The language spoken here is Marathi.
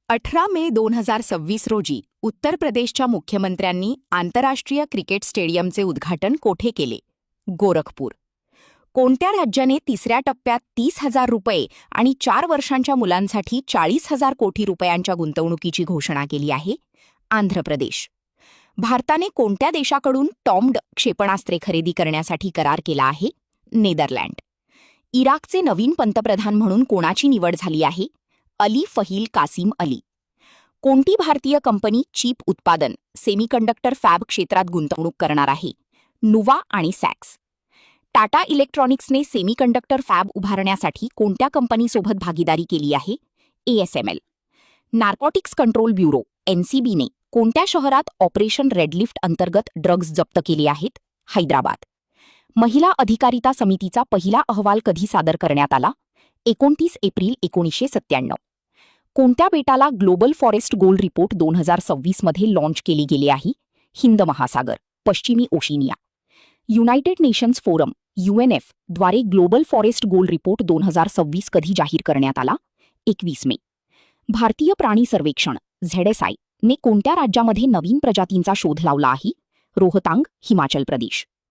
18 मे 2026 रोजी उत्तर प्रदेशच्या मुख्यमंत्र्यांनी आंतरराष्ट्रीय क्रिकेट स्टेडियमचे उद्घाटन कोठे केले? गोरखपूर. कोणत्या राज्याने तिसऱ्या टप्प्यात 30,000 रुपये आणि 4 वर्षांच्या मुलांसाठी 40,000 कोटी रुपयांच्या गुंतवणुकीची घोषणा केली आहे? आंध्र प्रदेश. भारताने कोणत्या देशाकडून टॉम्ड क्षेपणास्त्रे खरेदी करण्यासाठी करार केला आहे? नेदरलँड. इराकचे नवीन पंतप्रधान म्हणून कोणाची निवड झाली आहे? अली फहील कासिम अली. कोणती भारतीय कंपनी चिप उत्पादन सेमीकंडक्टर फॅब क्षेत्रात गुंतवणूक करणार आहे? नुवा आणि सॅक्स. टाटा इलेक्ट्रॉनिक्सने सेमीकंडक्टर फॅब उभारण्यासाठी कोणत्या कंपनीसोबत भागीदारी केली आहे? ASML. नार्कोटिक्स कंट्रोल ब्युरो NCBने कोणत्या शहरात ऑपरेशन रेडलिफ्ट अंतर्गत ड्रग्ज जप्त केले आहेत? हैदराबाद. महिला अधिकारिता समितीचा पहिला अहवाल कधी सादर करण्यात आला? 29 एप्रिल 1997. कोणत्या बेटाला ग्लोबल फॉरेस्ट गोल रिपोर्ट 2026 मध्ये लॉन्च केली गेली आहे? हिंद महासागर, पश्चिमी Oceania. United nations forum UNF द्वारे ग्लोबल फॉरेस्ट गोल रिपोर्ट 2026 कधी जाहीर करण्यात आला? 21 मे. भारतीय प्राणी सर्वेक्षण ZSI ने कोणत्या राज्यामध्ये नवीन प्रजातींचा शोध लावला आहे? रोहतांग, हिमाचल प्रदेश.